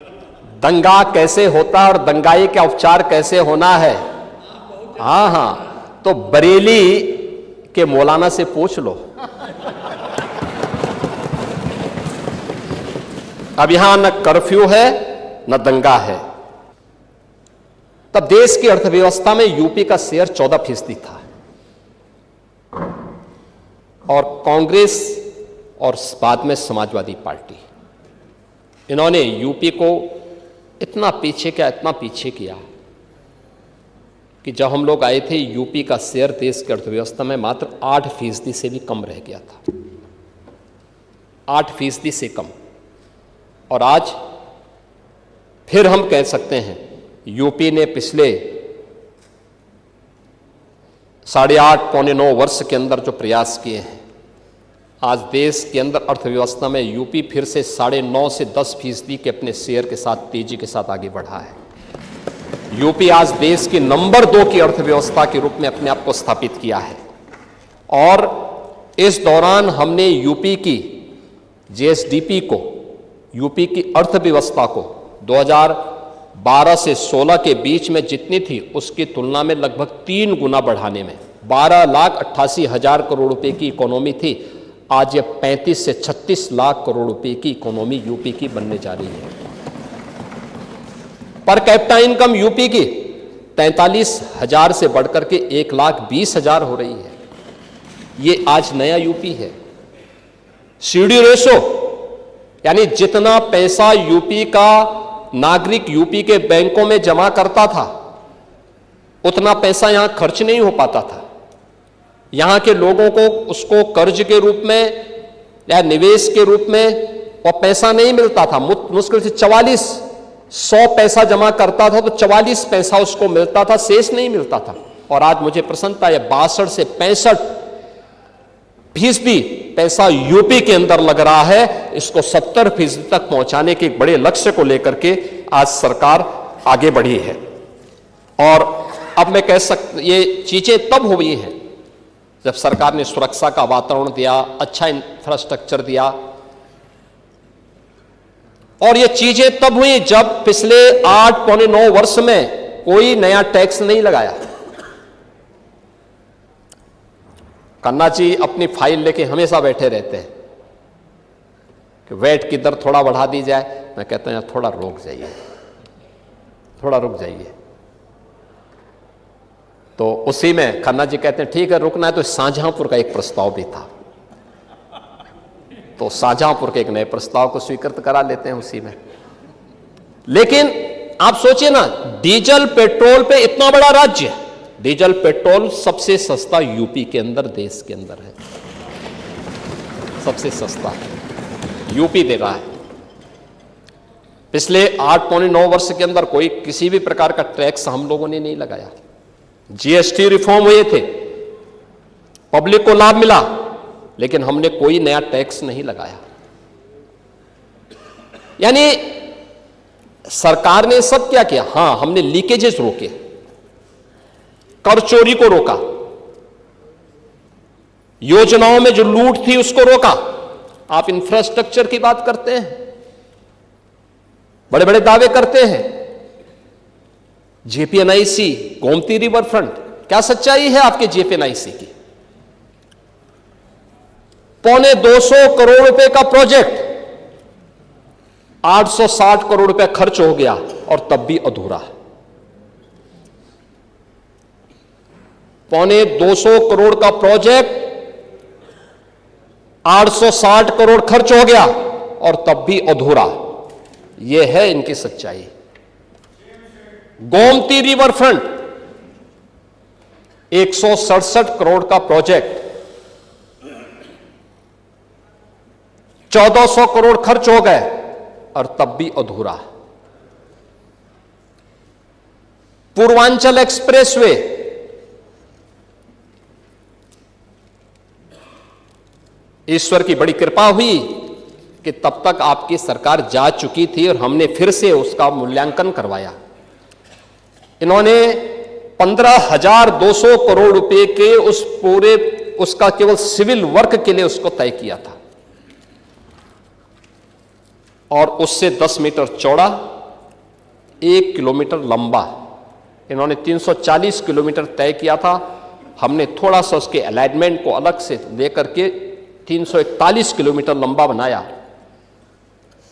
दंगा कैसे होता है और दंगाई का उपचार कैसे होना है। हाँ, तो बरेली के मौलाना से पूछ लो। अब यहां न कर्फ्यू है न दंगा है। तब देश की अर्थव्यवस्था में यूपी का शेयर 14% था और कांग्रेस और बाद में समाजवादी पार्टी, इन्होंने यूपी को इतना पीछे किया कि जब हम लोग आए थे यूपी का शेयर देश की अर्थव्यवस्था में मात्र 8% से भी कम रह गया था, 8% से कम। और आज फिर हम कह सकते हैं यूपी ने पिछले 8.5 पौने 9 वर्ष के अंदर जो प्रयास किए हैं, आज देश के अंदर अर्थव्यवस्था में यूपी फिर से 9.5 से 10% के अपने शेयर के साथ तेजी के साथ आगे बढ़ा है। यूपी आज देश की नंबर 2 की अर्थव्यवस्था के रूप में अपने आप को स्थापित किया है। और इस दौरान हमने यूपी की जीएसडीपी को, यूपी की अर्थव्यवस्था को 2012 से 16 के बीच में जितनी थी उसकी तुलना में लगभग 3 गुना बढ़ाने में 12,88,000 करोड़ रुपए की इकोनॉमी थी, आज ये 35 से 36 लाख करोड़ रुपए की इकोनॉमी यूपी की बनने जा रही है। पर कैपिटा इनकम यूपी की 43,000 से बढ़कर के 1,20,000 हो रही है। ये आज नया यूपी है। सीडी रेशो यानी जितना पैसा यूपी का नागरिक यूपी के बैंकों में जमा करता था उतना पैसा यहां खर्च नहीं हो पाता था। यहां के लोगों को उसको कर्ज के रूप में या निवेश के रूप में और पैसा नहीं मिलता था। मुश्किल से 4400 पैसा जमा करता था तो 44 पैसा उसको मिलता था, शेष नहीं मिलता था। और आज मुझे प्रसन्नता है 62 से 65% पैसा यूपी के अंदर लग रहा है। इसको 70% तक पहुंचाने के एक बड़े लक्ष्य को लेकर के आज सरकार आगे बढ़ी है। और अब मैं कह सकता, ये चीजें तब हुई हैं जब सरकार ने सुरक्षा का वातावरण दिया, अच्छा इंफ्रास्ट्रक्चर दिया। और ये चीजें तब हुई जब पिछले 8 पौने 9 वर्ष में कोई नया टैक्स नहीं लगाया। कन्ना जी अपनी फाइल लेके हमेशा बैठे रहते हैं कि वैट की दर थोड़ा बढ़ा दी जाए। मैं कहता हूं थोड़ा रुक जाइए, थोड़ा रुक जाइए। तो उसी में खन्ना जी कहते हैं ठीक है रुकना है। तो शाहजहांपुर का एक प्रस्ताव भी था, तो शाहजहांपुर के एक नए प्रस्ताव को स्वीकृत करा लेते हैं उसी में। लेकिन आप सोचिए ना, डीजल पेट्रोल पे इतना बड़ा राज्य, डीजल पेट्रोल सबसे सस्ता यूपी के अंदर, देश के अंदर है, सबसे सस्ता यूपी दे रहा है। पिछले 8 पौने 9 वर्ष के अंदर कोई किसी भी प्रकार का टैक्स हम लोगों ने नहीं लगाया। जीएसटी रिफॉर्म हुए थे, पब्लिक को लाभ मिला, लेकिन हमने कोई नया टैक्स नहीं लगाया। यानी सरकार ने सब क्या किया? हां, हमने लीकेजेस रोके, कर चोरी को रोका, योजनाओं में जो लूट थी उसको रोका। आप इंफ्रास्ट्रक्चर की बात करते हैं, बड़े बड़े दावे करते हैं, जेपीएनआईसी, गोमती रिवर फ्रंट, क्या सच्चाई है आपके जेपीएनआईसी की? 250 करोड़ रुपए का प्रोजेक्ट, 860 करोड़ रुपए खर्च हो गया और तब भी अधूरा। 250 करोड़ का प्रोजेक्ट, 860 करोड़ खर्च हो गया और तब भी अधूरा। यह है इनकी सच्चाई। गोमती रिवर फ्रंट 167 करोड़ का प्रोजेक्ट, 1400 करोड़ खर्च हो गए और तब भी अधूरा। पूर्वांचल एक्सप्रेसवे, ईश्वर की बड़ी कृपा हुई कि तब तक आपकी सरकार जा चुकी थी और हमने फिर से उसका मूल्यांकन करवाया। इन्होंने 15,200 करोड़ रुपए के उसका केवल सिविल वर्क के लिए उसको तय किया था। और उससे 10 मीटर चौड़ा, 1 किलोमीटर लंबा। इन्होंने 340 किलोमीटर तय किया था। हमने थोड़ा सा उसके अलाइनमेंट को अलग से लेकर के 341 किलोमीटर लंबा बनाया,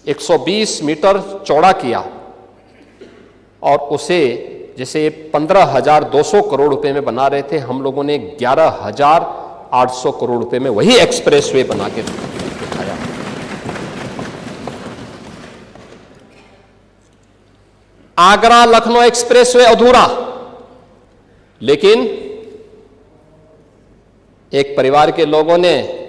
120 मीटर चौड़ा किया और उसे जैसे 15,200 करोड़ रुपए में बना रहे थे, हम लोगों ने 11,800 करोड़ रुपए में वही एक्सप्रेसवे बना के दिखाया। आगरा लखनऊ एक्सप्रेसवे अधूरा, लेकिन एक परिवार के लोगों ने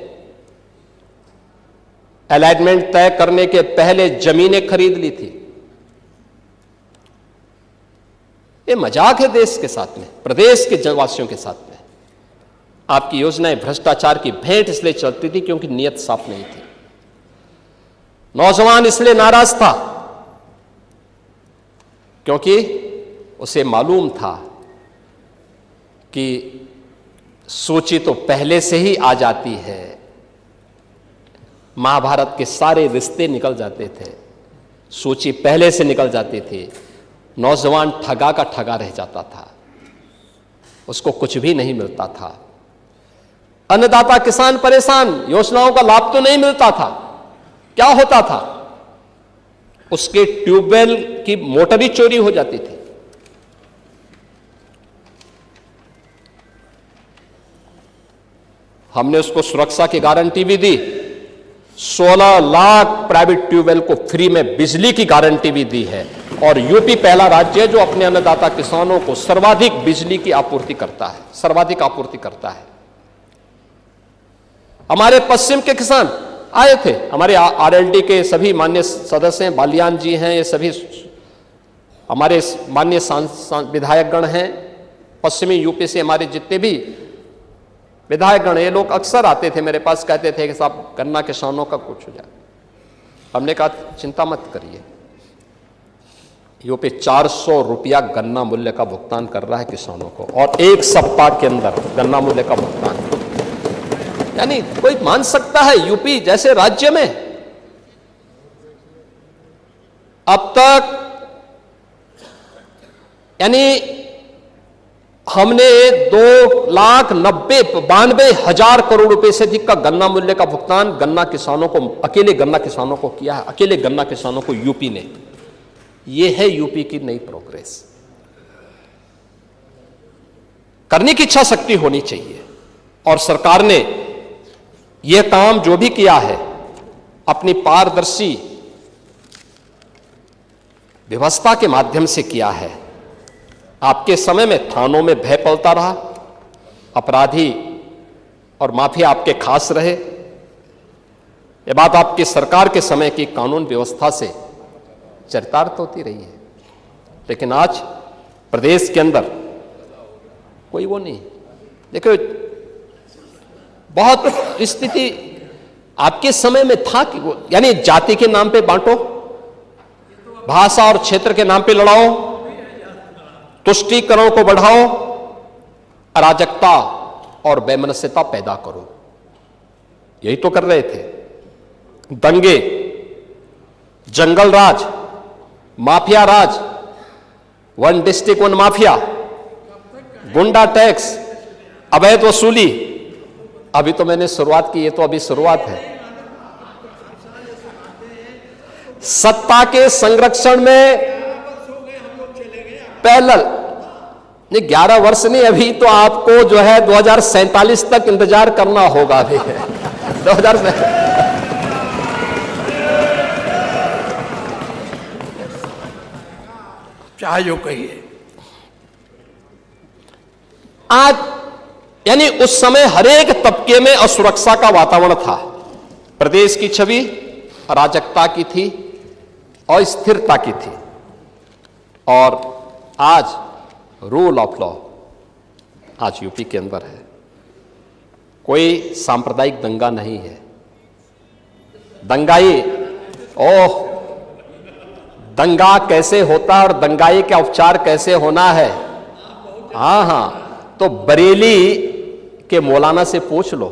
अलाइनमेंट तय करने के पहले जमीनें खरीद ली थी। ये मजाक है देश के साथ में, प्रदेश के जनवासियों के साथ में। आपकी योजनाएं भ्रष्टाचार की भेंट इसलिए चलती थी क्योंकि नीयत साफ नहीं थी। नौजवान इसलिए नाराज था क्योंकि उसे मालूम था कि सूची तो पहले से ही आ जाती है, महाभारत के सारे रिश्ते निकल जाते थे, सूची पहले से निकल जाती थी। नौजवान ठगा का ठगा रह जाता था, उसको कुछ भी नहीं मिलता था। अन्नदाता किसान परेशान, योजनाओं का लाभ तो नहीं मिलता था। क्या होता था? उसके ट्यूबवेल की मोटर ही चोरी हो जाती थी। हमने उसको सुरक्षा की गारंटी भी दी, 16 लाख प्राइवेट ट्यूबवेल को फ्री में बिजली की गारंटी भी दी है। और यूपी पहला राज्य है जो अपने अन्नदाता किसानों को सर्वाधिक बिजली की आपूर्ति करता है, सर्वाधिक आपूर्ति करता है। हमारे पश्चिम के किसान आए थे, हमारे आरएलडी के सभी माननीय सदस्य हैं, बालियान जी हैं, ये सभी हमारे माननीय विधायकगण हैं। पश्चिमी यूपी से हमारे जितने भी विधायकगण, ये लोग अक्सर आते थे मेरे पास, कहते थे कि साहब गन्ना किसानों का कुछ हो जाए। हमने कहा चिंता मत करिए, यूपी 400 रुपया गन्ना मूल्य का भुगतान कर रहा है किसानों को, और 1 सप्ताह के अंदर गन्ना मूल्य का भुगतान। यानी कोई मान सकता है यूपी जैसे राज्य में अब तक, यानी हमने 2,92,000 करोड़ रुपए से अधिक का गन्ना मूल्य का भुगतान गन्ना किसानों को, अकेले गन्ना किसानों को किया है, अकेले गन्ना किसानों को यूपी ने। यह है यूपी की नई प्रोग्रेस। करने की इच्छा शक्ति होनी चाहिए, और सरकार ने यह काम जो भी किया है अपनी पारदर्शी व्यवस्था के माध्यम से किया है। आपके समय में थानों में भय पलता रहा, अपराधी और माफिया आपके खास रहे। यह बात आपकी सरकार के समय की कानून व्यवस्था से चरितार्थ होती रही है। लेकिन आज प्रदेश के अंदर कोई वो नहीं। देखो, बहुत स्थिति आपके समय में था कि यानी जाति के नाम पे बांटो, भाषा और क्षेत्र के नाम पे लड़ाओ, तुष्टीकरण को बढ़ाओ, अराजकता और वैमनस्यता पैदा करो। यही तो कर रहे थे। दंगे, जंगल राज, माफिया राज, 1 डिस्ट्रिक्ट 1 माफिया, गुंडा टैक्स, अवैध वसूली। अभी तो मैंने शुरुआत की, ये तो अभी शुरुआत है। सत्ता के संरक्षण में पैरेलल, नहीं 11 वर्ष नहीं, अभी तो आपको जो है 2047 तक इंतजार करना होगा। अभी 2000 चाहे जो कहिए। आज यानी उस समय हरेक तबके में असुरक्षा का वातावरण था। प्रदेश की छवि अराजकता की थी, अस्थिरता की थी। और आज रूल ऑफ लॉ आज यूपी के अंदर है। कोई सांप्रदायिक दंगा नहीं है। दंगाई, ओह, दंगा कैसे होता है और दंगाई का उपचार कैसे होना है, हाँ हाँ, तो बरेली के मौलाना से पूछ लो।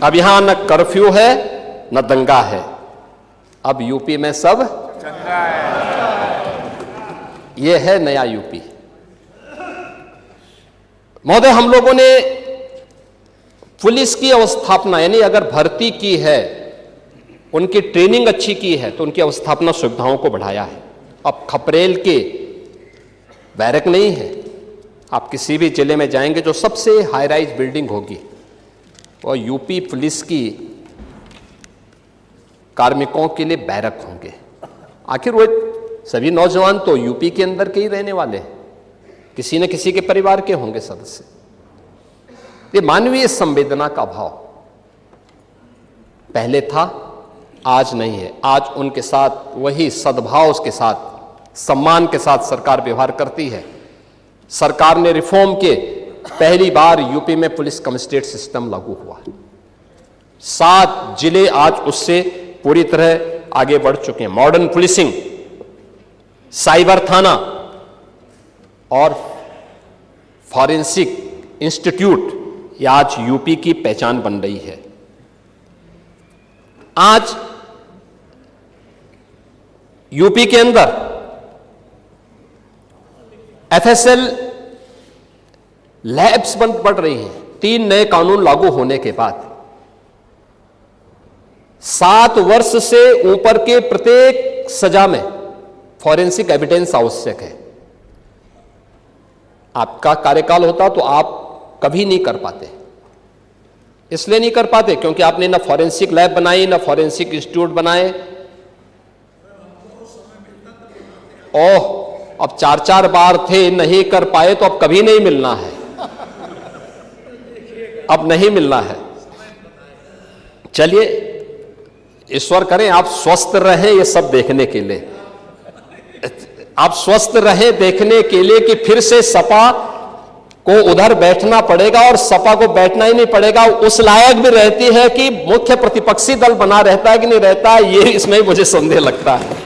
अब यहां न कर्फ्यू है न दंगा है, अब यूपी में सब चंगा है। यह है नया यूपी। महोदय, हम लोगों ने पुलिस की अवस्थापना यानी अगर भर्ती की है, उनकी ट्रेनिंग अच्छी की है तो उनकी अवस्थापना सुविधाओं को बढ़ाया है। अब खपरेल के बैरक नहीं है, आप किसी भी जिले में जाएंगे जो सबसे हाई राइज बिल्डिंग होगी वो यूपी पुलिस की कार्मिकों के लिए बैरक होंगे। आखिर वो सभी नौजवान तो यूपी के अंदर के ही रहने वाले हैं, किसी न किसी के परिवार के होंगे सदस्य। ये मानवीय संवेदना का भाव पहले था, आज नहीं है। आज उनके साथ वही सद्भाव के साथ, सम्मान के साथ सरकार व्यवहार करती है। सरकार ने रिफॉर्म के पहली बार यूपी में पुलिस कमिश्नरेट सिस्टम लागू हुआ। 7 जिले आज उससे पूरी तरह आगे बढ़ चुके हैं। मॉडर्न पुलिसिंग, साइबर थाना और फॉरेंसिक इंस्टीट्यूट ये आज यूपी की पहचान बन रही है। आज यूपी के अंदर एफएसएल लैब्स बढ़ रही हैं। 3 नए कानून लागू होने के बाद 7 वर्ष से ऊपर के प्रत्येक सजा में फॉरेंसिक एविडेंस आवश्यक है। आपका कार्यकाल होता तो आप कभी नहीं कर पाते। इसलिए नहीं कर पाते क्योंकि आपने ना फॉरेंसिक लैब बनाई, ना फॉरेंसिक इंस्टीट्यूट बनाए। ओह, अब 4-4 बार थे, नहीं कर पाए तो अब कभी नहीं मिलना है, अब नहीं मिलना है। चलिए, ईश्वर करें आप स्वस्थ रहें ये सब देखने के लिए, आप स्वस्थ रहें देखने के लिए कि फिर से सपा को उधर बैठना पड़ेगा और सपा को बैठना ही नहीं पड़ेगा, उस लायक भी रहती है कि मुख्य प्रतिपक्षी दल बना रहता है कि नहीं रहता है, ये इसमें मुझे संदेह लगता है।